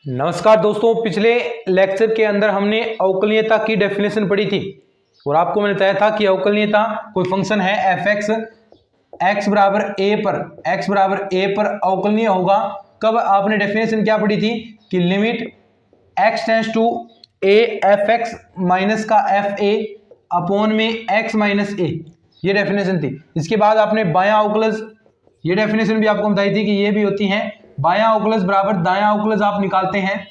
नमस्कार दोस्तों, पिछले लेक्चर के अंदर हमने अवकलनीयता की डेफिनेशन पढ़ी थी और आपको मैंने बताया था कि अवकलनीयता कोई फंक्शन है एफ एक्स एक्स बराबर ए पर अवकलनीय होगा। कब आपने डेफिनेशन क्या पढ़ी थी कि limit x tends to a f x minus का एफ ए अपॉन में एक्स माइनस ए, ये डेफिनेशन थी। इसके बाद आपने बायां अवकलज, ये डेफिनेशन भी आपको बताई थी कि ये भी होती है। बायां अवकलज बराबर दायां अवकलज आप निकालते हैं,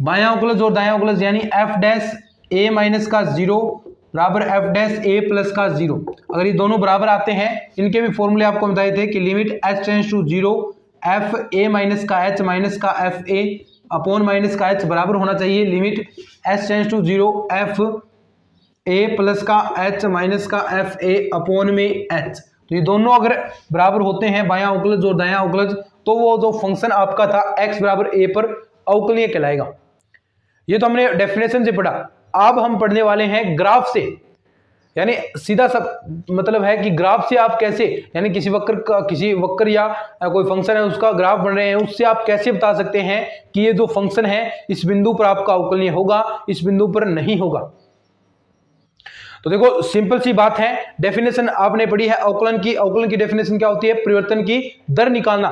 बायां अवकलज और दायां अवकलज यानी एफ डैश ए माइनस का 0 बराबर एफ डैश ए प्लस का 0। अगर ये दोनों बराबर आते हैं, इनके भी फॉर्मूले आपको बताए थे कि limit h tends to 0 f a minus का एफ ए अपॉन माइनस का एच बराबर होना चाहिए limit h tends to 0 f a plus का एच माइनस का एफ ए अपॉन में एच। तो ये दोनों अगर बराबर होते हैं बायां अवकलज और दायां अवकलज, तो वो जो फंक्शन आपका था x बराबर a पर अवकलनीय कहलाएगा। ये तो हमने डेफिनेशन से पढ़ा। अब हम पढ़ने वाले हैं ग्राफ से, यानी सीधा सा मतलब है कि ग्राफ से आप कैसे, यानी किसी वक्र या कोई फंक्शन है उसका ग्राफ बन रहे हैं, उससे आप कैसे बता सकते हैं कि ये जो फंक्शन है इस बिंदु पर आपका अवकलनीय होगा, इस बिंदु पर नहीं होगा। तो देखो सिंपल सी बात है, डेफिनेशन आपने पढ़ी है अवकलन की डेफिनेशन क्या होती है? परिवर्तन की दर निकालना।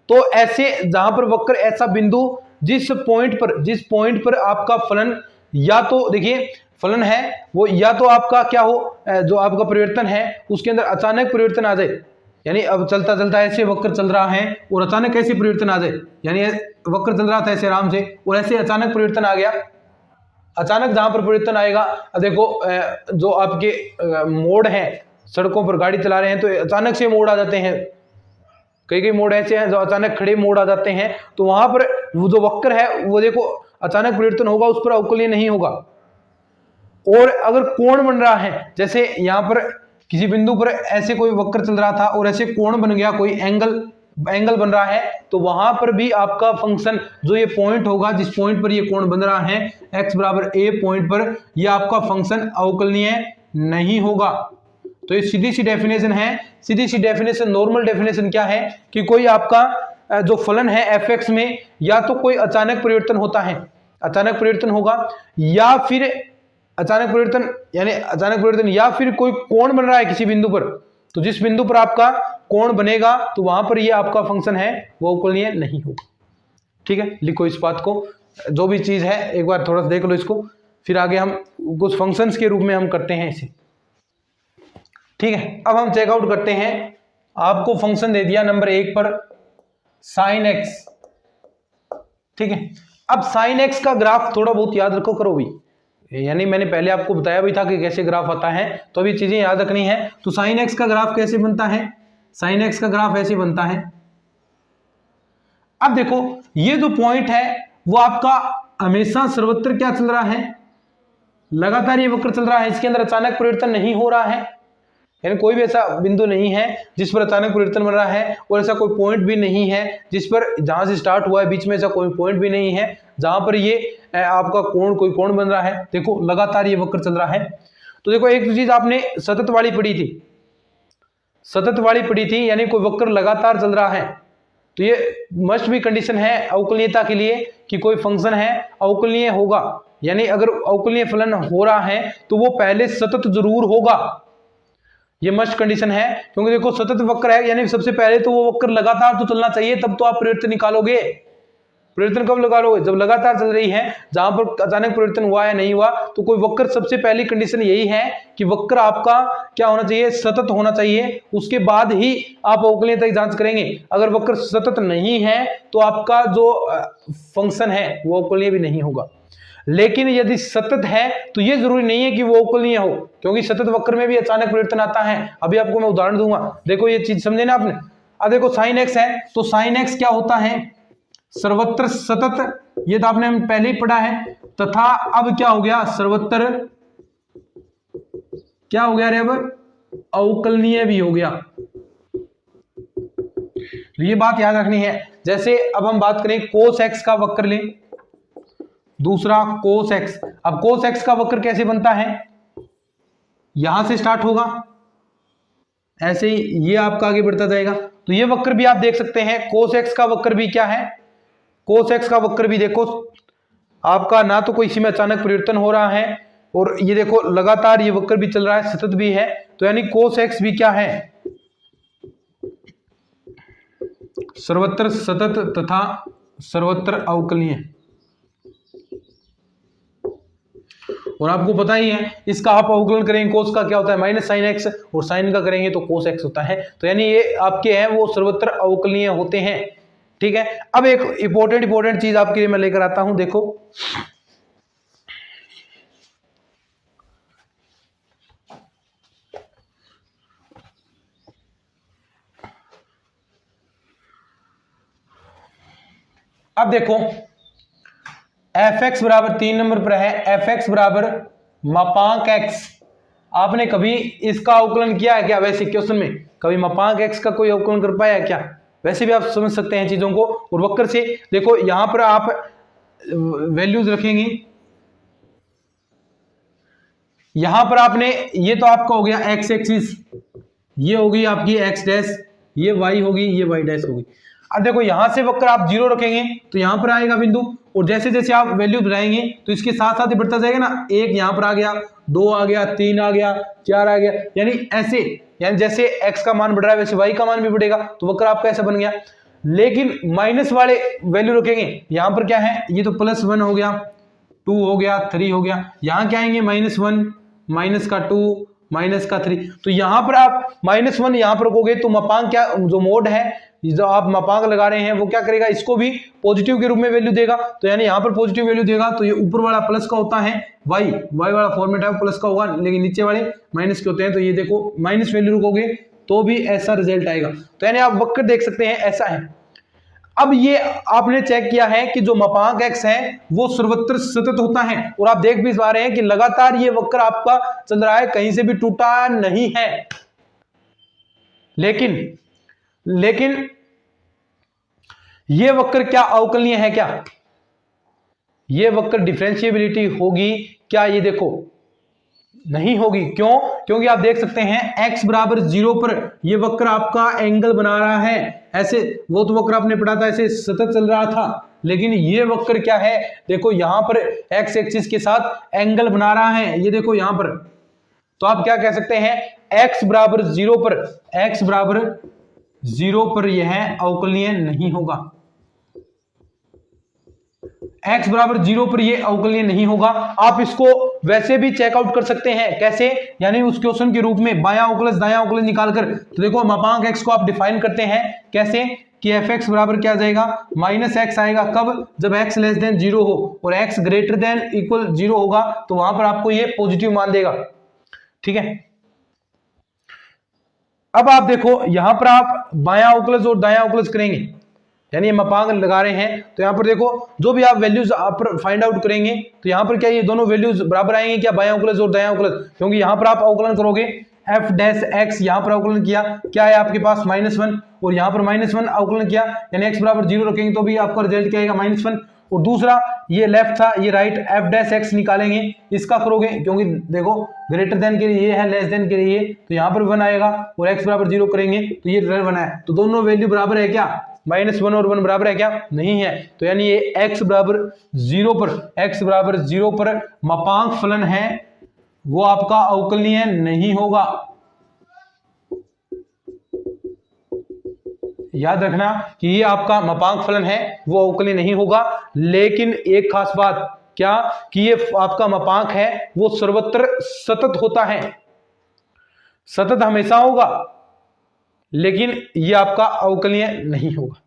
तो ऐसे जहां पर वक्र ऐसा बिंदु जिस पॉइंट पर आपका फलन, या तो देखिए फलन है वो, या तो आपका क्या हो, जो आपका परिवर्तन है उसके अंदर अचानक परिवर्तन आ जाए, यानी अब चलता चलता ऐसे वक्र चल रहा है और अचानक ऐसे परिवर्तन आ जाए, यानी वक्र चल रहा था ऐसे आराम से और ऐसे अचानक परिवर्तन आ गया। अचानक जहां पर परिवर्तन आएगा, देखो जो आपके मोड़ हैं, सड़कों पर गाड़ी चला रहे हैं तो अचानक से मोड़ आ जाते हैं, कई मोड़ ऐसे हैं जो अचानक खड़े मोड़ आ जाते हैं, तो वहां पर वो जो वक्र है वो देखो अचानक परिवर्तन होगा, उस पर अवकलनीय नहीं होगा। और अगर कोण बन रहा है, जैसे यहाँ पर किसी बिंदु पर ऐसे कोई वक्र चल रहा था और ऐसे कोण बन गया, कोई एंगल बन रहा है, तो वहां पर भी आपका फंक्शन जो ये पॉइंट होगा, जिस पॉइंट पर ये कोण बन रहा है x बराबर a पॉइंट पर, ये आपका फंक्शन अवकलनीय नहीं होगा। तो ये सीधी सी डेफिनेशन है, सीधी सी डेफिनेशन। नॉर्मल डेफिनेशन क्या है कि कोई आपका जो फलन है f(x) में या तो कोई अचानक परिवर्तन होता है, अचानक परिवर्तन होगा, या फिर अचानक परिवर्तन या फिर कोई कोण बन रहा है किसी बिंदु पर, तो जिस बिंदु पर आपका कोण बनेगा तो वहां पर ये आपका फंक्शन है वो अवकलनीय नहीं होगा। ठीक है, लिखो इस बात को, जो भी चीज है एक बार थोड़ा सा देख लो इसको, फिर आगे हम कुछ फंक्शंस के रूप में हम करते हैं इसे। ठीक है, अब हम चेकआउट करते हैं। आपको फंक्शन दे दिया नंबर 1 पर sin x। ठीक है, अब sin x का ग्राफ थोड़ा बहुत याद रखो करो भी, यानी मैंने पहले आपको बताया भी था कि कैसे ग्राफ आता है, तो अभी चीजें याद रखनी है। तो sin x का ग्राफ कैसे बनता है? sin x का ग्राफ ऐसे बनता है। अब देखो ये जो पॉइंट है वो आपका हमेशा सर्वत्र क्या चल रहा है, लगातार ये वक्र चल रहा है, इसके अंदर अचानक परिवर्तन नहीं हो रहा है, यानी कोई भी ऐसा बिंदु नहीं है जिस पर अचानक परिवर्तन बन रहा है, और ऐसा कोई पॉइंट भी नहीं है जिस पर, जहां से स्टार्ट हुआ है बीच में ऐसा कोई पॉइंट भी नहीं है जहां पर ये आपका कोई कोण बन रहा है। देखो लगातार ये वक्र चल रहा है। तो देखो एक चीज आपने सतत वाली पढ़ी थी, यानी कोई वक्र लगातार चल रहा है, तो ये मस्ट भी कंडीशन है अवकलनीयता के लिए कि कोई फंक्शन है अवकलनीय होगा, यानी अगर अवकलनीय फलन हो रहा है तो वो पहले सतत जरूर होगा, ये मस्ट कंडीशन है। क्योंकि देखो सतत वक्र है, यानी सबसे पहले तो वो वक्र लगातार तो चलना चाहिए, तब तो आप परिवर्तन निकालोगे। परिवर्तन कब निकालोगे? जब लगातार चल रही है, जहां पर अचानक परिवर्तन हुआ या नहीं हुआ, तो कोई वक्र, सबसे पहली कंडीशन यही है कि वक्र आपका क्या होना चाहिए? सतत होना चाहिए, उसके बाद ही आप अवकलनीयता की जांच करेंगे। अगर वक्र सतत नहीं है तो आपका जो फंक्शन है वो अवकलनीय भी नहीं होगा। लेकिन यदि सतत है तो ये जरूरी नहीं है कि वो अवकलनीय हो, क्योंकि सतत वक्र में भी अचानक परिवर्तन आता है। अभी आपको मैं उदाहरण दूंगा, देखो ये चीज समझे ना आपने। अब देखो sin x है, तो sin x क्या होता है? सर्वत्र सतत, ये तो आपने हम पहले ही पढ़ा है, तथा अब क्या हो गया? सर्वत्र क्या हो गया रे? अब अवकलनीय भी हो गया। तो ये बात याद रखनी है। जैसे अब हम बात करें cos x का वक्र लें, दूसरा cos x। अब cos x का वक्र कैसे बनता है? यहां से स्टार्ट होगा, ऐसे ही ये आपका आगे बढ़ता जाएगा, तो ये वक्र भी आप देख सकते हैं, cos x का वक्र भी क्या है? कोस एक्स का वक्र भी देखो आपका ना तो कोई इसी में अचानक परिवर्तन हो रहा है, और ये देखो लगातार ये वक्र भी चल रहा है, सतत भी है, तो यानी कोस एक्स भी क्या है, सर्वत्र सतत तथा सर्वत्र अवकलनीय। और आपको पता ही है इसका आप अवकलन करेंगे कोस का क्या होता है माइनस साइन एक्स, और साइन का करेंगे तो कोस एक्स होता है, तो यानी ये आपके हैं वो सर्वत्र अवकलनीय होते हैं। ठीक है, अब एक इंपॉर्टेंट चीज आपके लिए मैं लेकर आता हूं, देखो अब देखो एफ एक्स बराबर 3 नंबर पर है, एफ एक्स बराबर मापांक एक्स। आपने कभी इसका अवकलन किया है क्या? वैसे क्वेश्चन में कभी मापांक एक्स का कोई अवकलन कर पाया है क्या? वैसे भी आप समझ सकते हैं चीजों को। और वक्र से देखो यहां पर आप वैल्यूज रखेंगे, यहां पर आपने ये तो आपका हो गया एक्स एक्सिस, ये होगी आपकी एक्स डैश, ये वाई होगी, ये वाई डैश होगी। अब देखो यहां से वक्र आप 0 रखेंगे तो यहां पर आएगा बिंदु, और जैसे जैसे आप वैल्यू बढ़ाएंगे तो इसके साथ साथ ही बढ़ता जाएगा ना, 1 यहां पर आ गया, 2 आ गया, 3 आ गया, 4 आ गया, यानी ऐसे, यानी जैसे x का मान बढ़ रहा है वैसे y का मान भी बढ़ेगा, तो वक्र आपका ऐसा बन गया। लेकिन माइनस वाले वैल्यू रखेंगे, यहां पर क्या है, ये तो +1 हो गया, 2 हो गया, 3 हो गया, यहां क्या आएंगे -1, -2, -3, तो यहां पर आप -1 यहां पर रखोगे तो मापांक क्या, जो मोड है जो आप मापांक लगा रहे हैं वो क्या करेगा, इसको भी पॉजिटिव के रूप में वैल्यू देगा, तो यानी यहां पर पॉजिटिव वैल्यू देगा, तो ये ऊपर वाला प्लस का होता है, y वाला फॉर्मेट है वो प्लस का होगा, लेकिन नीचे वाले माइनस के होते हैं, तो ये देखो माइनस वैल्यू रखोगे तो भी ऐसा रिजल्ट आएगा। तो यानी आप वक्र देख सकते हैं ऐसा है। अब ये आपने चेक किया है कि जो मापांक x है वो सर्वत्र सतत होता है, और आप देख भी पा रहे हैं कि लगातार ये वक्र आपका चल रहा है, कहीं से भी टूटा नहीं है। लेकिन ये वक्र क्या अवकलनीय है क्या? ये वक्र डिफरेंशिएबिलिटी होगी क्या? ये देखो नहीं होगी। क्यों? क्योंकि आप देख सकते हैं x बराबर 0 पर ये वक्र आपका एंगल बना रहा है, ऐसे वो तो वक्र आपने पढ़ा था ऐसे सतत चल रहा था, लेकिन ये वक्र क्या है, देखो यहां पर x एक्सिस के साथ एंगल बना रहा है, ये देखो यहां पर, तो आप क्या कह सकते हैं, x बराबर 0 पर, x बराबर 0 पर यह अवकलनीय नहीं होगा, x बराबर 0 पर ये अवकलनीय नहीं होगा। आप इसको वैसे भी चेकआउट कर सकते हैं, कैसे, यानी उस क्वेश्चन के रूप में बायां अवकलज दायां अवकलज निकालकर, तो देखो मापांक x को आप डिफाइन करते हैं कैसे कि एफ एक्स बराबर क्या जाएगा, -x आएगा, कब, जब x लेस देन 0 हो और x ग्रेटर देन इक्वल 0 होगा, तो वहां पर आपको ये पॉजिटिव मान देगा। ठीक है, अब आप देखो यहां पर आप बायां अवकलज और दायां अवकलज करेंगे, यानी ये मापांक लगा रहे हैं, तो यहां पर देखो जो भी आप वैल्यूज आप फाइंड आउट करेंगे तो यहां पर क्या ये दोनों वैल्यूज बराबर आएंगे क्या, बायां अवकलज और दायां अवकलज, क्योंकि यहां पर आप अवकलन करोगे f डैश x, यहां पर अवकलन किया क्या है आपके पास -1, और यहां पर -1 अवकलन किया, यानी x बराबर 0 रखेंगे तो भी आपका रिजल्ट क्या आएगा -1। और दूसरा ये लेफ्ट था, ये राइट, f डैश x निकालेंगे, इसका करोगे क्योंकि देखो ग्रेटर देन के लिए ये है, लेस देन के लिए ये, तो यहां पर 1 आएगा, और x बराबर 0 करेंगे तो ये 1 है, तो दोनों वैल्यू बराबर है क्या, -1 और 1 बराबर है क्या, नहीं है, तो यानी ये x बराबर 0 पर, x बराबर 0 पर मापांक फलन है वो आपका अवकलनीय नहीं होगा। याद रखना कि ये आपका मापांक फलन है वो अवकलनीय नहीं होगा, लेकिन एक खास बात क्या, कि ये आपका मापांक है वो सर्वत्र सतत होता है, सतत हमेशा होगा, लेकिन ये आपका अवकलनीय नहीं होगा।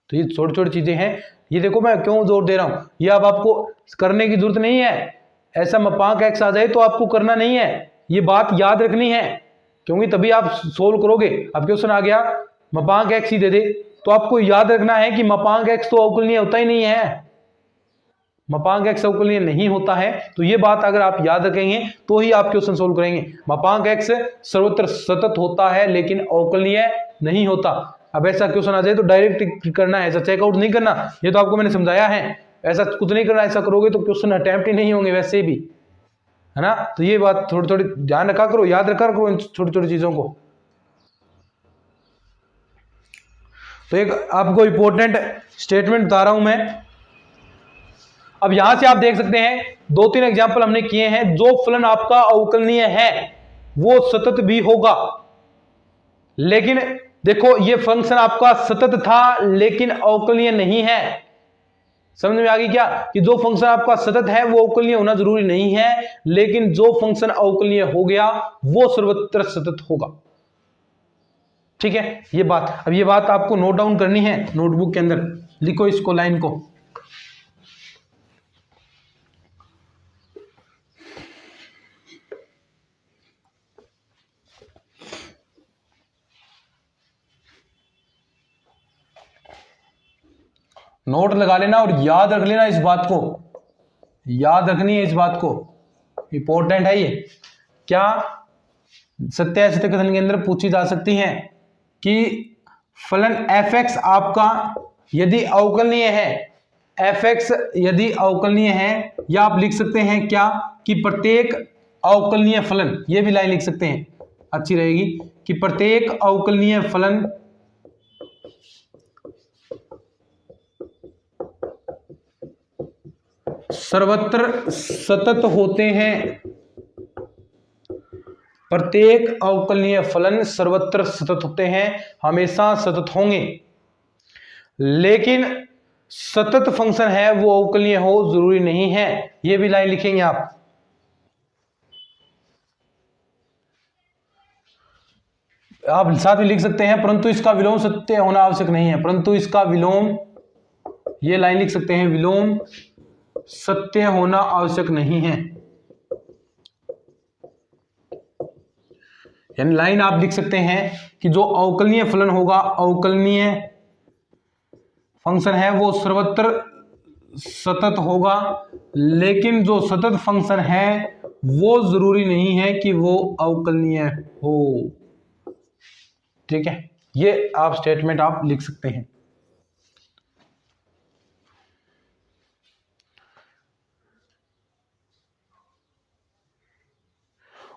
तो ये छोटी छोटी चीजें हैं, ये देखो मैं क्यों जोर दे रहा हूं, ये अब आपको करने की जरूरत नहीं है, ऐसा मापांक x आ जाए तो आपको करना नहीं है, ये बात याद रखनी है, क्योंकि तभी आप सोल्व करोगे। अब क्वेश्चन आ गया मापांक x ही दे दे, तो आपको याद रखना है कि मापांक x तो अवकलनीय होता ही नहीं है, मापांक x अवकलनीय नहीं होता है, तो ये बात अगर आप याद रखेंगे तो ही आप क्वेश्चन सोल्व करेंगे। मापांक x सर्वत्र सतत होता है लेकिन अवकलनीय नहीं होता। अब ऐसा क्वेश्चन आ जाए तो डायरेक्ट करना है, ऐसा चेकआउट नहीं करना, ये तो आपको मैंने समझाया है, ऐसा कुछ नहीं करना, ऐसा करोगे तो क्वेश्चन अटेम्प्ट ही नहीं होंगे वैसे भी, है ना। तो ये बात थोड़ी थोड़ी ध्यान रखा करो, याद रखा करो इन छोटी छोटी चीजों को। तो एक आपको इंपॉर्टेंट स्टेटमेंट बता रहा हूं मैं अब यहां से आप देख सकते हैं 2-3 एग्जाम्पल हमने किए हैं। जो फलन आपका अवकलनीय है वो सतत भी होगा, लेकिन देखो ये फंक्शन आपका सतत था लेकिन अवकलनीय नहीं है। समझ में आ गई क्या, कि जो फंक्शन आपका सतत है वो अवकलनीय होना जरूरी नहीं है, लेकिन जो फंक्शन अवकलनीय हो गया वो सर्वत्र सतत होगा। ठीक है, ये बात, अब ये बात आपको नोट डाउन करनी है नोटबुक के अंदर, लिखो इसको, लाइन को। नोट लगा लेना और याद रख लेना इस बात को, याद रखनी है इस बात को, इंपॉर्टेंट है ये। क्या सत्य असत्य कथन के अंदर पूछी जा सकती है कि फलन f(x) आपका यदि अवकलनीय है, f(x) यदि अवकलनीय है, या आप लिख सकते हैं क्या कि प्रत्येक अवकलनीय फलन, ये भी लाइन लिख सकते हैं, अच्छी रहेगी, कि प्रत्येक अवकलनीय फलन सर्वत्र सतत होते हैं। प्रत्येक अवकलनीय फलन सर्वत्र सतत होते हैं, हमेशा सतत होंगे, लेकिन सतत फंक्शन है वो अवकलनीय हो जरूरी नहीं है। ये भी लाइन लिखेंगे आप। साथ में लिख सकते हैं परंतु इसका विलोम सत्य होना आवश्यक नहीं है, परंतु इसका विलोम, ये लाइन लिख सकते हैं, विलोम सत्य होना आवश्यक नहीं है। यानी लाइन आप लिख सकते हैं कि जो अवकलनीय फलन होगा, अवकलनीय फंक्शन है वो सर्वत्र सतत होगा, लेकिन जो सतत फंक्शन है वो जरूरी नहीं है कि वो अवकलनीय हो। ठीक है, ये आप स्टेटमेंट आप लिख सकते हैं।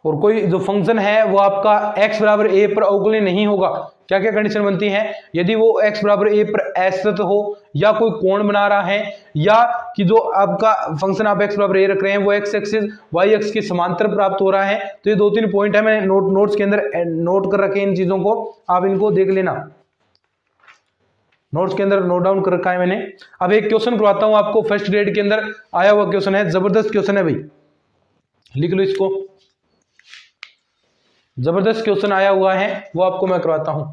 और कोई जो फंक्शन है वो आपका x बराबर a पर अवकलनीय नहीं होगा। क्या क्या कंडीशन बनती है, यदि वो x बराबर a पर असतत हो, या कोई कोण बना रहा है, या कि जो आपका फंक्शन आप x बराबर a रख रहे हैं वो x एक्सिस y एक्सिस के समांतर प्राप्त हो रहा है। तो ये 2-3 पॉइंट है, मैंने नोट्स के अंदर नोट कर रखे हैं, इन चीजों को आप इनको देख लेना, नोट्स के अंदर नोट डाउन कर रखा है मैंने। अब एक क्वेश्चन करवाता हूं आपको, फर्स्ट ग्रेड के अंदर आया हुआ क्वेश्चन है, जबरदस्त क्वेश्चन है भाई, लिख लो इसको, जबरदस्त क्वेश्चन आया हुआ है, वो आपको मैं करवाता हूं।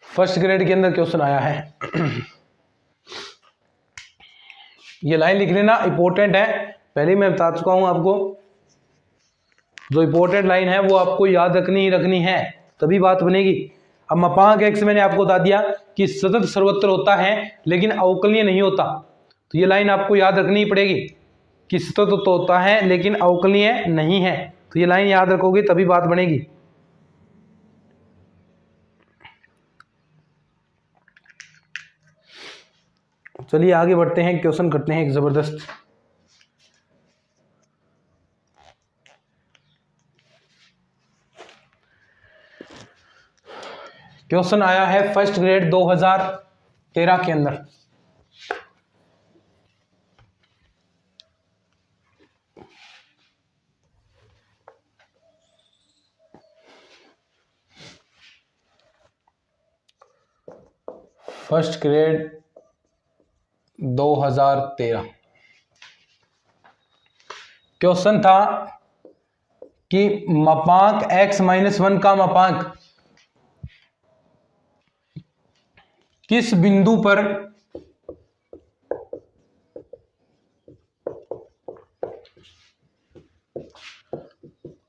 फर्स्ट ग्रेड के अंदर क्वेश्चन आया है, ये लाइन लिख लेना, इंपॉर्टेंट है, पहले ही मैं बता चुका हूं आपको। जो इंपॉर्टेंट लाइन है वो आपको याद रखनी है, तभी बात बनेगी। अब मापांक x मैंने आपको बता दिया कि सतत सर्वत्र होता है लेकिन अवकलनीय नहीं होता, तो ये लाइन आपको याद रखनी ही पड़ेगी कि सतत तो होता है लेकिन अवकलनीय नहीं है। तो ये लाइन याद रखोगे तभी बात बनेगी। चलिए आगे बढ़ते हैं, क्वेश्चन करते हैं एक जबरदस्त। क्वेश्चन आया है फर्स्ट ग्रेड 2013 के अंदर। फर्स्ट ग्रेड 2013 क्वेश्चन था कि मापांक x-1 का मापांक किस बिंदु पर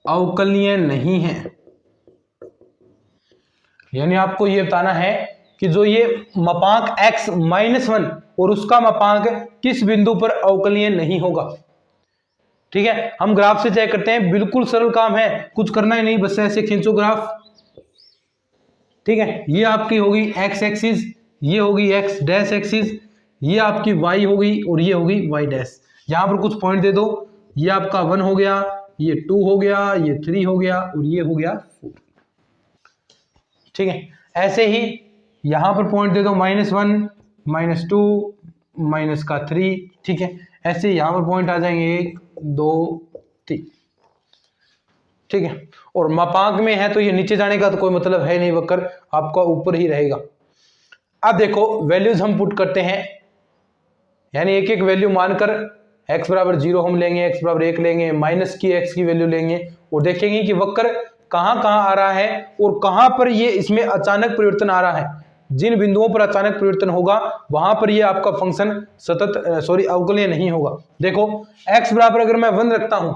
अवकलनीय नहीं है। यानी आपको यह बताना है कि जो ये मापांक x-1 और उसका मापांक किस बिंदु पर अवकलनीय नहीं होगा। ठीक है, हम ग्राफ से चेक करते हैं, बिल्कुल सरल काम है, कुछ करना ही नहीं, बस ऐसे खींचो ग्राफ। ठीक है, ये आपकी होगी x एक्सिस, ये होगी x डैश एक्सिस, ये आपकी y होगी और ये होगी y डैश। यहां पर कुछ पॉइंट दे दो, ये आपका 1 हो गया, ये 2 हो गया, ये 3 हो गया और ये हो गया 4। ठीक है, ऐसे ही यहां पर पॉइंट दे दो -1 -2 -3। ठीक है, ऐसे यहां पर पॉइंट आ जाएंगे 1 2 3। ठीक है, और मापांक में है तो ये नीचे जाने का तो कोई मतलब है नहीं, वक्र आपका ऊपर ही रहेगा। अब देखो वैल्यूज हम पुट करते हैं, यानी एक एक वैल्यू मानकर x बराबर 0 हम लेंगे, x बराबर 1 लेंगे, माइनस की x की वैल्यू लेंगे और देखेंगे कि वक्र कहां कहां आ रहा है और कहां पर ये इसमें अचानक परिवर्तन आ रहा है। जिन बिंदुओं पर अचानक परिवर्तन होगा वहां पर ये आपका फंक्शन अवकलनीय नहीं होगा। देखो x बराबर अगर मैं 1 रखता हूं,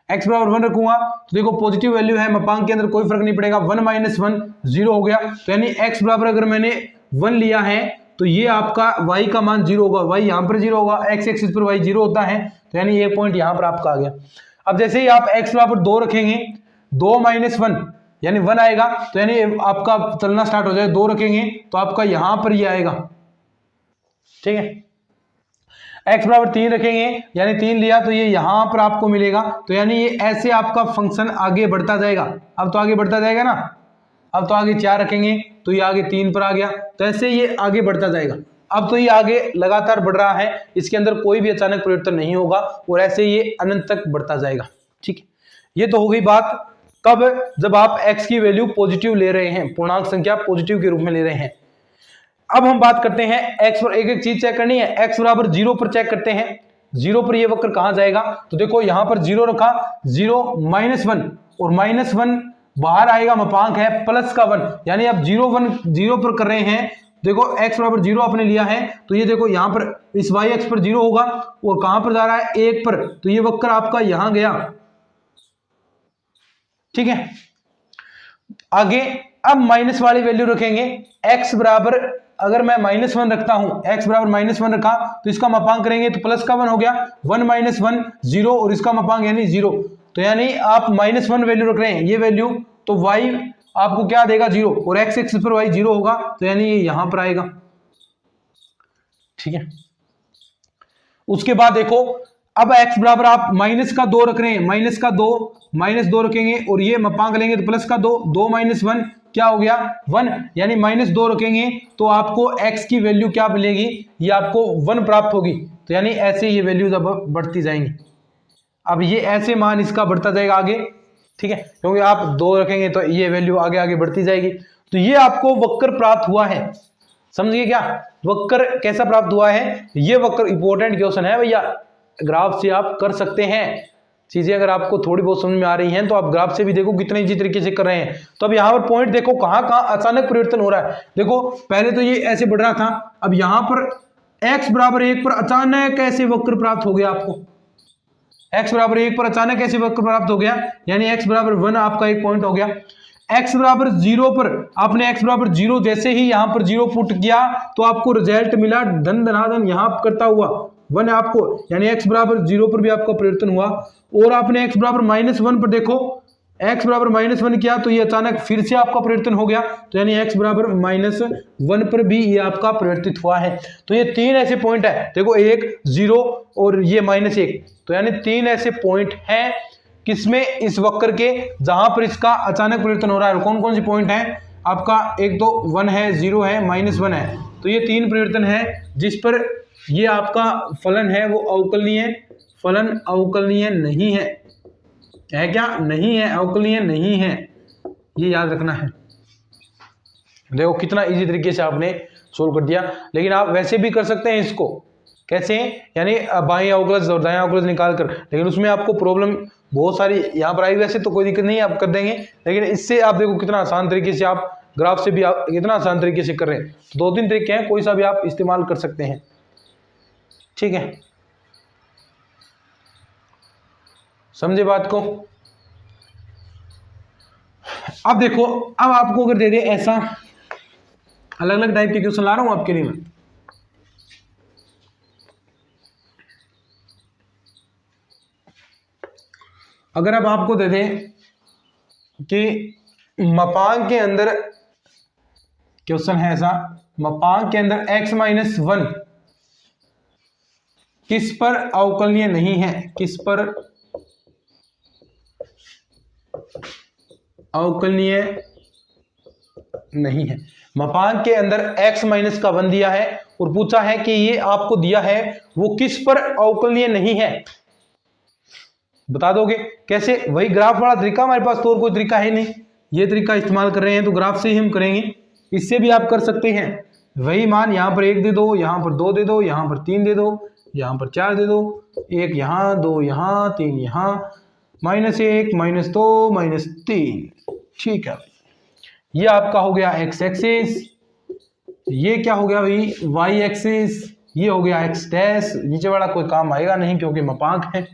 x बराबर 1 रखूंगा तो देखो पॉजिटिव वैल्यू है, मापांक के अंदर कोई फर्क नहीं पड़ेगा, 1 - 1 0 हो गया। तो यानी x बराबर अगर मैंने 1 लिया है तो ये आपका y का मान 0 होगा, y यहाँ पर 0 होगा, x एक्सिस पर y 0 होता है, तो यानी ये पॉइंट यहाँ पर आपका आ गया। अब जैसे ही आप x बराबर 2 रखेंगे, 2 - 1 यानी 1 आएगा, तो यानी आपका चलना स्टार्ट हो जाएगा। 2 रखेंगे तो आपका यहां पर ये आएगा। ठीक है, x बराबर 3 रखेंगे यानी 3 लिया तो ये यहां पर आपको मिलेगा, तो यानी ये ऐसे आपका फंक्शन आगे बढ़ता जाएगा। अब तो आगे बढ़ता जाएगा ना, अब तो आगे 4 रखेंगे तो ये आगे 3 पर आ गया, तो ऐसे ये आगे बढ़ता जाएगा। अब तो ये आगे लगातार बढ़ रहा है, इसके अंदर कोई भी अचानक परिवर्तन नहीं होगा और ऐसे ये अनंत तक बढ़ता जाएगा। ठीक है, ये तो हो गई बात कब, जब आप x की वैल्यू पॉजिटिव ले रहे हैं, पूर्णांक संख्या पॉजिटिव के रूप में ले रहे हैं। अब हम बात करते हैं x पर, एक एक चीज चेक करनी है। x बराबर 0 पर चेक करते हैं, 0 पर ये वक्र कहां जाएगा, तो देखो यहां पर 0 रखा, 0 -1 और -1 बाहर आएगा, मापांक है प्लस का 1, यानी आप 0 1 0 पर कर रहे हैं। देखो x बराबर 0 आपने लिया है तो ये देखो यहां पर इस y अक्ष पर 0 होगा और कहां पर जा रहा है 1 पर, तो ये वक्र आपका यहां गया। ठीक है, आगे अब माइनस वाली वैल्यू रखेंगे। x बराबर अगर मैं -1 रखता हूं, x बराबर -1 रखा तो इसका मापांक करेंगे तो प्लस का 1 हो गया, 1 - 1 0 और इसका मापांक यानी 0, तो यानी आप -1 वैल्यू रख रहे हैं, ये वैल्यू तो y आपको क्या देगा 0 और x एक्सिस पर y 0 होगा, तो यानी ये यहां पर आएगा। ठीक है, उसके बाद देखो अब x बराबर आप माइनस का 2 रख रहे हैं, -2 रखेंगे और ये मापांक लेंगे तो प्लस का 2 2 - 1 क्या हो गया 1, यानी -2 रखेंगे तो आपको x की वैल्यू क्या मिलेगी, ये आपको 1 प्राप्त होगी। तो यानी ऐसे ये वैल्यूज अब बढ़ती जाएंगी, अब ये ऐसे मान इसका बढ़ता जाएगा आगे। ठीक है, क्योंकि आप 2 रखेंगे तो ये वैल्यू आगे आगे बढ़ती जाएगी। तो ये आपको वक्र प्राप्त हुआ है, समझिए क्या वक्र कैसा प्राप्त हुआ है। ये वक्र इंपॉर्टेंट क्वेश्चन है भैया, ग्राफ से आप कर सकते हैं चीजें, अगर आपको थोड़ी बहुत समझ में आ रही हैं तो आप ग्राफ से भी देखो कितने इजी तरीके से कर रहे हैं। तो अब यहाँ पर पॉइंट देखो कहां कहां अचानक परिवर्तन हो रहा है। देखो पहले तो ये ऐसे बढ़ रहा था, अब यहां पर x बराबर 1 पर अचानक ऐसे वक्र प्राप्त हो गया आपको, x बराबर 1 पर अचानक ऐसे वक्र प्राप्त हो गया, यानी x बराबर 1 आपका एक पॉइंट हो गया। x बराबर 0 पर आपने x बराबर 0 जैसे ही यहां पर 0 पुट किया तो आपको रिजल्ट मिला धन धनाधन यहां करता हुआ 1 आपको, यानी x बराबर 0 पर भी आपका परिवर्तन हुआ। और आपने x बराबर -1 पर देखो, x बराबर -1 किया तो ये अचानक फिर से आपका परिवर्तन हो गया, तो यानी x बराबर -1 पर भी ये आपका परिवर्तित हुआ है। तो ये 3 ऐसे पॉइंट है, देखो 1 0 और ये -1, तो यानी 3 ऐसे पॉइंट हैं किसमें, इस वक्र के, जहां पर इसका अचानक परिवर्तन हो रहा है। कौन कौन से पॉइंट हैं आपका, एक तो 1 है, 0 है, -1 है, तो ये 3 परिवर्तन है जिस पर ये आपका फलन है वो अवकलनीय, फलन अवकलनीय नहीं है, क्या नहीं है, अवकलनीय नहीं है, ये याद रखना है। देखो कितना इजी तरीके से आपने सोल्व कर दिया। लेकिन आप वैसे भी कर सकते हैं इसको, कैसे, यानी बाएं अवकलज और दाएं अवकलज निकाल कर, लेकिन उसमें आपको प्रॉब्लम बहुत सारी यहाँ पर आई। वैसे तो कोई दिक्कत नहीं है, आप कर देंगे, लेकिन इससे आप देखो कितना आसान तरीके से, आप ग्राफ से भी आप कितना आसान तरीके से कर रहे हैं। तो 2-3 तरीके हैं, कोई सा भी आप इस्तेमाल कर सकते हैं। ठीक है, समझे बात को। अब देखो, अब आपको अगर दे दे ऐसा, अलग अलग टाइप के क्वेश्चन ला रहा हूं आपके लिए मैं, अगर अब आपको दे दे कि मापांक के अंदर क्वेश्चन है ऐसा, मापांक के अंदर x-1 किस पर अवकलनीय नहीं है, किस पर अवकलनीय नहीं है। मापांक के अंदर x माइनस का 1 दिया है और पूछा है कि ये आपको दिया है वो किस पर अवकलनीय नहीं है, बता दोगे कैसे? वही ग्राफ वाला तरीका, हमारे पास तो और कोई तरीका है नहीं, ये तरीका इस्तेमाल कर रहे हैं तो ग्राफ से ही हम करेंगे। इससे भी आप कर सकते हैं, वही मान यहाँ पर 1 दे दो, यहाँ पर 2 दे दो, यहाँ पर 3 दे दो, यहाँ पर 4 दे दो, 1 यहाँ, 2 यहाँ, 3 यहाँ, -1 -2 -3, ठीक है। ये आपका हो गया x एक्सिस, ये क्या हो गया भाई y एक्सिस, ये हो गया x डैश, नीचे वाला कोई काम आएगा नहीं क्योंकि मापांक है।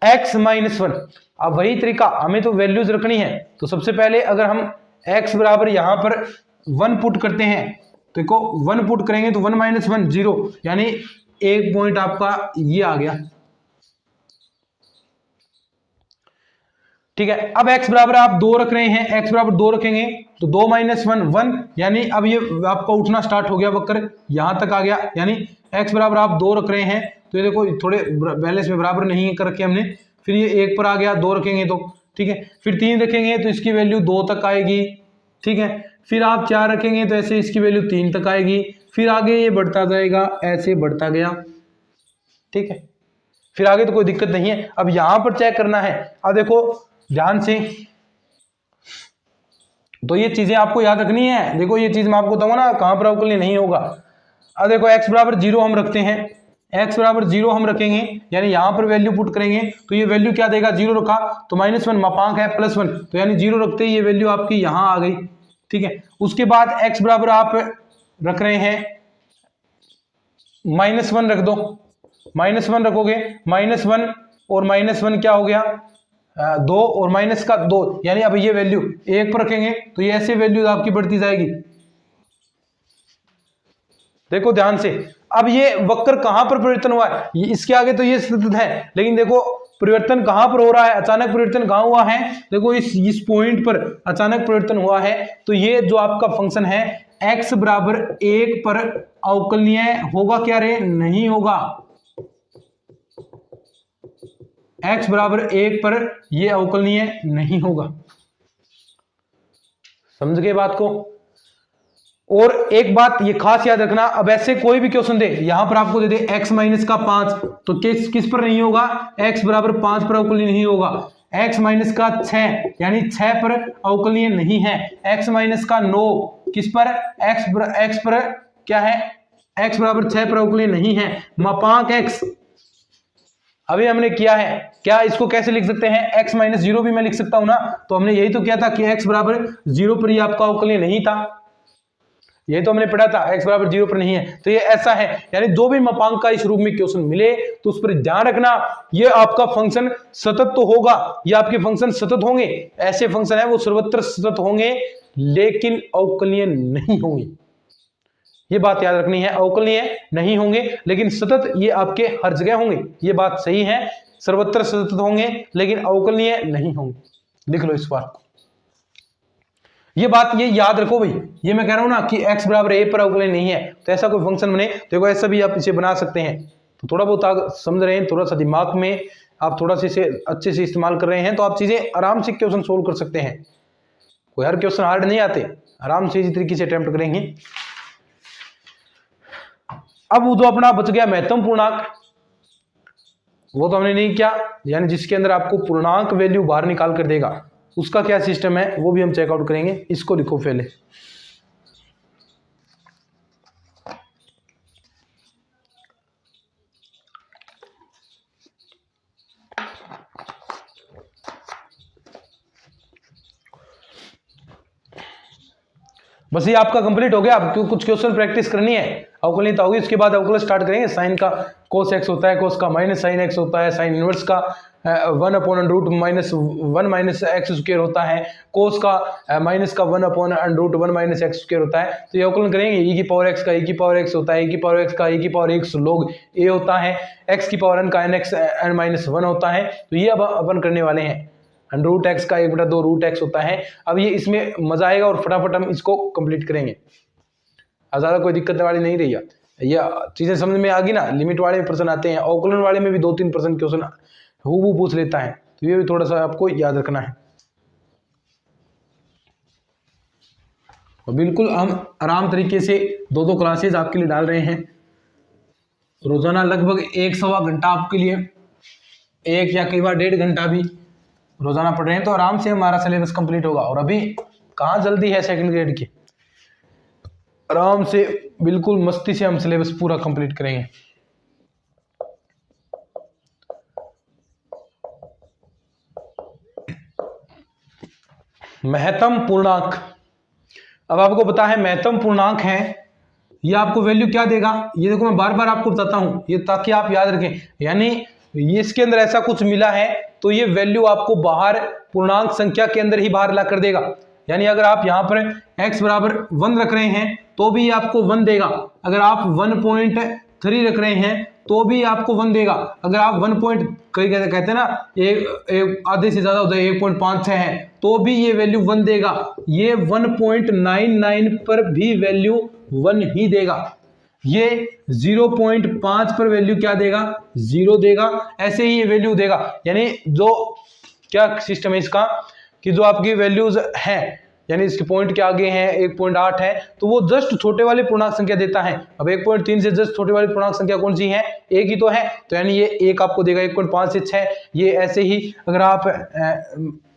x -1, अब वही तरीका, हमें तो वैल्यूज रखनी है, तो सबसे पहले अगर हम x बराबर यहां पर 1 पुट करते हैं, तो देखो 1 पुट करेंगे तो 1 - 1 0, यानी एक पॉइंट आपका ये आ गया, ठीक है। अब x बराबर आप 2 रख रहे हैं, x बराबर 2 रखेंगे तो 2 - 1 1, यानी अब ये आपका उठना स्टार्ट हो गया, वक्र यहां तक आ गया, यानी x बराबर आप 2 रख रहे हैं, तो ये देखो थोड़े बैलेंस में बराबर नहीं कर रखे हमने, फिर ये 1 पर आ गया, 2 रखेंगे तो, ठीक है। फिर 3 रखेंगे तो इसकी वैल्यू 2 तक आएगी, ठीक है। फिर आप 4 रखेंगे तो ऐसे इसकी वैल्यू 3 तक आएगी, फिर आगे ये बढ़ता जाएगा, ऐसे बढ़ता गया, ठीक है। फिर आगे तो कोई दिक्कत नहीं है। अब यहां पर चेक करना है, अब देखो ध्यान से, तो ये चीजें आपको याद रखनी है। देखो ये चीज मैं आपको बताऊंगा ना कहां पर अवकलनीय नहीं होगा। अब देखो x बराबर 0 हम रखते हैं, x बराबर 0 हम रखेंगे, यानी यहां पर वैल्यू पुट करेंगे तो ये वैल्यू क्या देगा, 0 रखा तो -1 मापांक है +1, तो यानी 0 रखते ही ये वैल्यू आपकी यहां आ गई, ठीक है। उसके बाद x बराबर आप रख रहे हैं -1 रख दो, -1 रखोगे, -1 और -1 क्या हो गया 2 और माइनस का 2, यानी अब ये वैल्यू 1 पर रखेंगे तो ये ऐसे वैल्यू आपकी बढ़ती जाएगी। देखो ध्यान से, अब ये वक्र कहां पर परिवर्तन हुआ है, इसके आगे तो ये स्थित है, लेकिन देखो परिवर्तन कहां पर हो रहा है, अचानक परिवर्तन कहां हुआ है, देखो इस पॉइंट पर अचानक परिवर्तन हुआ है। तो ये जो आपका फंक्शन है x बराबर 1 पर अवकलनीय होगा क्या रे, नहीं होगा। x बराबर 1 पर यह अवकलनीय नहीं होगा, समझ गए बात को। और एक बात ये खास याद रखना, अब ऐसे कोई भी क्वेश्चन दे, यहां पर आपको दे दे x माइनस का 5, तो किस पर नहीं होगा, x बराबर 5 पर अवकलनीय नहीं होगा। x माइनस का 6, यानी 6 पर अवकलनीय नहीं है। x माइनस का 9 किस पर, x पर क्या है, x बराबर 6 पर अवकलनीय नहीं है। मापांक x अभी हमने किया है, क्या इसको कैसे लिख सकते हैं, x - 0 भी मैं लिख सकता हूं ना, तो हमने यही तो किया था कि x बराबर 0 पर ही आपका अवकलनीय नहीं था, यही तो हमने पढ़ा था, x बराबर 0 पर नहीं है, तो ये ऐसा है। यानी जो भी मापांक का इस रूप में क्वेश्चन मिले तो उस पर ध्यान रखना, ये आपका फंक्शन सतत तो होगा, ये आपके फंक्शन सतत होंगे, ऐसे फंक्शन है वो सर्वत्र सतत होंगे लेकिन अवकलनीय नहीं होंगे, ये बात याद रखनी है। अवकलनीय नहीं होंगे लेकिन सतत ये आपके हर जगह होंगे, ये बात सही है, सर्वत्र सतत होंगे लेकिन अवकलनीय नहीं होंगे। लिख लो इस बात को, ये बात ये याद रखो भाई, ये मैं कह रहा हूं ना कि x बराबर a पर अवकलनीय नहीं है, तो ऐसा कोई फंक्शन बने तो देखो ऐसा भी आप इसे बना सकते हैं। तो थोड़ा बहुत समझ रहे हैं, थोड़ा सा दिमाग में आप थोड़ा सा इसे अच्छे से इस्तेमाल कर रहे हैं तो आप चीजें आराम से क्वेश्चन सोल्व कर सकते हैं। कोई हर क्वेश्चन हार्ड नहीं आते, आराम से इसी तरीके से अटेम्प्ट करेंगे। अब वो जो अपना बच गया महत्तम पूर्णांक, वो तो हमने नहीं किया, यानी जिसके अंदर आपको पूर्णांक वैल्यू बाहर निकाल कर देगा, उसका क्या सिस्टम है वो भी हम चेकआउट करेंगे। इसको लिखो पहले, बस ये आपका कंप्लीट हो गया। अब कुछ क्वेश्चन प्रैक्टिस करनी है, अवकलनीय होगी, उसके बाद अवकलन स्टार्ट करेंगे। साइन का कोस एक्स होता है, कोस का माइनस साइन एक्स होता है, साइन इनवर्स का 1/√- 1 - x स्क्वायर होता है, कोस का माइनस का 1/√1 - x स्क्वायर होता है। तो ये अवकलन करेंगे, e की पावर x का e की पावर x होता है, e की पावर x का e की पावर x log a होता है, x की पावर n का nx n-1 होता है। तो ये अब अपन करने वाले हैं, √x का 1/2 √x होता है। अब ये इसमें मजा आएगा और फटाफट हम इसको कंप्लीट करेंगे, ज्यादा कोई दिक्कत वाली नहीं रही है। ये चीजें समझ में आ गई ना। लिमिट वाले में प्रश्न आते हैं, अवकलन वाले में भी 2-3 प्रश्न क्वेश्चन हूबहू पूछ लेता है, तो ये भी थोड़ा सा आपको याद रखना है। और बिल्कुल हम आराम तरीके से 2-2 क्लासेज आपके लिए डाल रहे हैं रोजाना, लगभग 1-1.25 घंटा आपके लिए, 1 या कई बार 1.5 घंटा भी रोजाना पढ़ रहे हैं, तो आराम से हमारा सिलेबस कंप्लीट होगा। और अभी कहाँ जल्दी है सेकंड ग्रेड की, आराम से बिल्कुल मस्ती से हम सिलेबस पूरा कंप्लीट करेंगे। महत्तम पूर्णांक, अब आपको पता है महत्तम पूर्णांक है, ये आपको वैल्यू क्या देगा, ये देखो मैं बार बार आपको बताता हूं ये ताकि आप याद रखें। यानी ये इसके अंदर ऐसा कुछ मिला है तो ये वैल्यू आपको बाहर पूर्णांक संख्या के अंदर ही बाहर ला कर देगा। यानी अगर आप यहाँ पर x बराबर 1 रख रहे हैं तो भी आपको 1 देगा, अगर आप 1.3 रख रहे हैं तो भी आपको 1 देगा, अगर आप 1. कई कहते हैं ना एक आधे से ज्यादा होता है 1.56 है तो भी ये वैल्यू 1 देगा। ये 1.99 पर भी वैल्यू 1 ही देगा। ये 0.5 पर वैल्यू क्या देगा, 0 देगा। ऐसे ही ये वैल्यू देगा। यानी जो क्या सिस्टम है इसका कि जो आपकी वैल्यूज है यानी इसके पॉइंट के आगे हैं 1.8 है तो वो जस्ट छोटे वाली पूर्णांक संख्या देता है। अब 1.3 से जस्ट छोटे वाली पूर्णांक संख्या कौन सी है, एक ही तो है, तो यानी ये 1 आपको देगा। 1.5 से 6 ये ऐसे ही अगर आप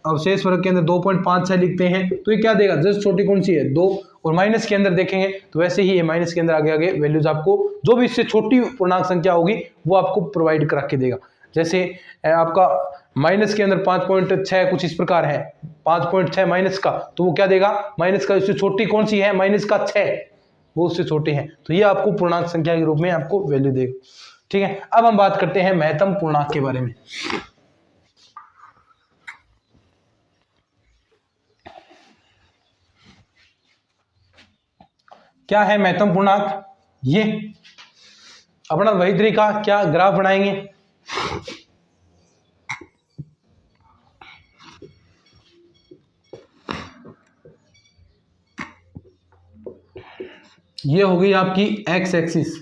अवशेष वर्ग के अंदर 2.56 लिखते हैं तो ये क्या देगा, जस्ट छोटी कौन सी है 2, और माइनस के अंदर देखेंगे तो वैसे ही ये माइनस के अंदर आगे आगे वैल्यूज आपको जो भी इससे छोटी पूर्णांक संख्या होगी वो आपको प्रोवाइड करा के देगा। जैसे आपका माइनस के अंदर 5.6 कुछ इस प्रकार है, 5.6 माइनस का, तो वो क्या देगा, माइनस का इससे छोटी कौन सी है, माइनस का 6, वो उससे छोटी है, तो ये आपको पूर्णांक संख्या के रूप में आपको वैल्यू देगा। ठीक है, अब हम बात करते हैं महत्तम पूर्णांक के बारे में। क्या है महत्तम पूर्णांक, ये अपना वही तरीका, क्या ग्राफ बनाएंगे, ये हो गई आपकी एक्स एक्सिस,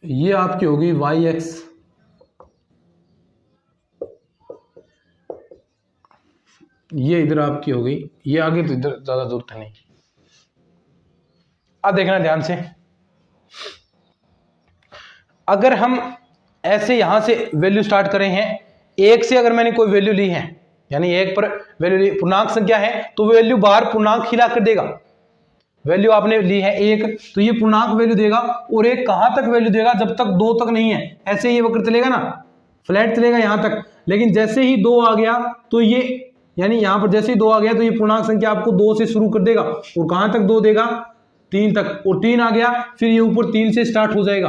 ये आपकी होगी वाई एक्स, ये इधर आपकी हो गई, ये आगे तो इधर ज्यादा दूर था नहीं। अब देखना ध्यान से, अगर हम ऐसे यहां से वैल्यू स्टार्ट करें हैं, 1 से अगर मैंने कोई वैल्यू ली है यानी 1 पर वैल्यू ली, पूर्णांक संख्या है तो वैल्यू बाहर पूर्णांक ही ला कर देगा। वैल्यू आपने ली है 1 तो ये पूर्णांक वैल्यू देगा, और 1 कहां तक वैल्यू देगा, जब तक 2 तक नहीं है, ऐसे ये वक्र चलेगा ना, फ्लैट चलेगा यहां तक। लेकिन जैसे ही 2 आ गया तो ये यानी यहां पर जैसे ही 2 आ गया तो ये पूर्णांक संख्या आपको 2 से शुरू कर देगा, और कहां तक 2 देगा, 3 तक, और 3 आ गया फिर ये ऊपर 3 से स्टार्ट हो जाएगा।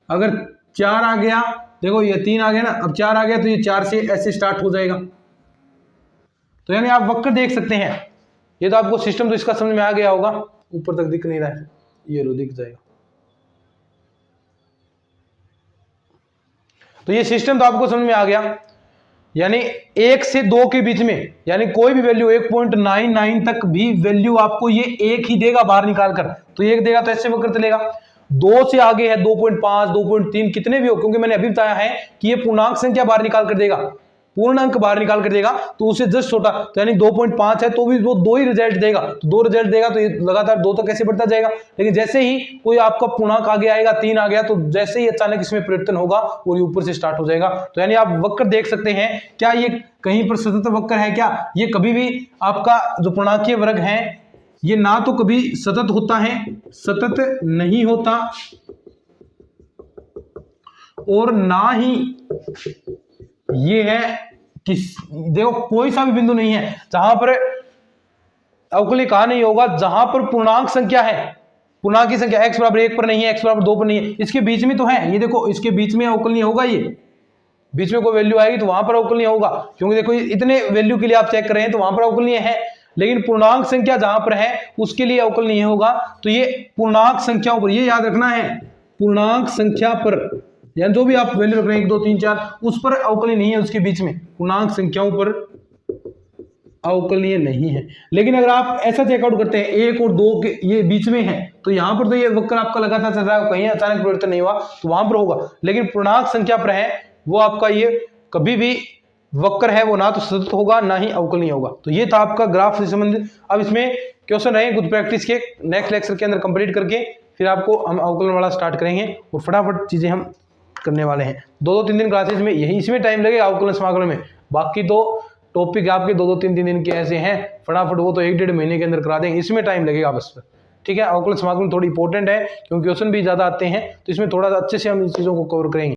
अगर 4 आ गया, देखो ये 3 आ गया ना, अब 4 आ गया तो ये 4 से ऐसे स्टार्ट हो जाएगा। तो यानी आप वक्र देख सकते हैं, ये तो आपको सिस्टम तो इसका समझ में आ गया होगा, ऊपर तक दिख नहीं रहा है, ये लो दिख जाएगा। तो ये सिस्टम तो आपको समझ में आ गया। यानी 1 से 2 के बीच में यानी कोई भी वैल्यू 1.99 तक भी वैल्यू आपको ये 1 ही देगा बाहर निकाल कर, तो 1 देगा तो ऐसे वक्र चलेगा। 2 से आगे है 2.5 2.3 कितने भी हो, क्योंकि मैंने अभी बताया है कि ये पूर्णांक संख्या बाहर निकाल कर देगा, पूर्णांक बाहर निकाल कर देगा, तो उससे जस्ट छोटा, तो यानी 2.5 है तो भी वो 2 ही रिजल्ट देगा, तो 2 रिजल्ट देगा तो ये लगातार 2 तक कैसे बढ़ता जाएगा। लेकिन जैसे ही कोई आपका पूर्णांक आगे आएगा, 3 आ गया, तो जैसे ही अचानक इसमें परिवर्तन होगा और ये ऊपर से स्टार्ट हो जाएगा। तो यानी आप वक्र देख सकते हैं, क्या ये कहीं पर सतत वक्र है, क्या ये कभी भी आपका जो पूर्णांकीय वर्ग है ये ना तो कभी सतत होता है, सतत नहीं होता, और ना ही ये है कि देखो कोई सा भी बिंदु नहीं है जहां पर अवकली कहा नहीं होगा, जहां पर पूर्णांक संख्या है, पूर्णांक की संख्या x बराबर 1 पर नहीं है, x बराबर 2 पर नहीं है, इसके बीच में तो है, ये देखो इसके बीच में अवकलनीय होगा, ये बीच में कोई वैल्यू आएगी तो वहां पर अवकलनीय होगा, क्योंकि देखो इतने वैल्यू के लिए आप चेक कर रहे हैं तो वहां पर अवकलनीय है। लेकिन पूर्णांक संख्या जहां पर है उसके लिए अवकलनीय होगा। तो ये पूर्णांक संख्याओं पर, ये याद रखना है, पूर्णांक संख्या पर यानी जो भी आप वैल्यू रख रहे हैं 1 2 3 4 उस पर अवकलनीय नहीं है, उसके बीच में पूर्णांक संख्याओं पर अवकलनीय नहीं है। लेकिन अगर आप ऐसा चेकआउट करते हैं 1 और 2 के ये बीच में है, तो यहाँ पर तो ये वक्र आपका लगातार चल रहा है, कहीं अचानक परिवर्तन नहीं हुआ तो वहां पर होगा। लेकिन पूर्णांक संख्या पर है वो आपका ये कभी भी वक्र है वो ना तो सतत होगा ना ही अवकलनीय होगा। तो ये था आपका ग्राफ से संबंधित। अब इसमें क्वेश्चन रहे कुछ प्रैक्टिस के, नेक्स्ट लेक्चर के अंदर कंप्लीट करके फिर आपको हम अवकलन वाला स्टार्ट करेंगे और फटाफट चीजें हम करने वाले हैं। 2-2 3 क्लासेस में यही इसमें टाइम लगेगा अवकलन समाकलन में। बाकी तो टॉपिक आपके 2-2 3 दिन के ऐसे हैं, फटाफट वो तो 1-1.5 महीने के अंदर करा देंगे, इसमें टाइम लगेगा बस। ठीक है, अवकलन समाकलन थोड़ी इंपॉर्टेंट है क्योंकि क्वेश्चन भी ज्यादा आते हैं, तो इसमें थोड़ा अच्छे से हम इन चीजों को कवर करेंगे।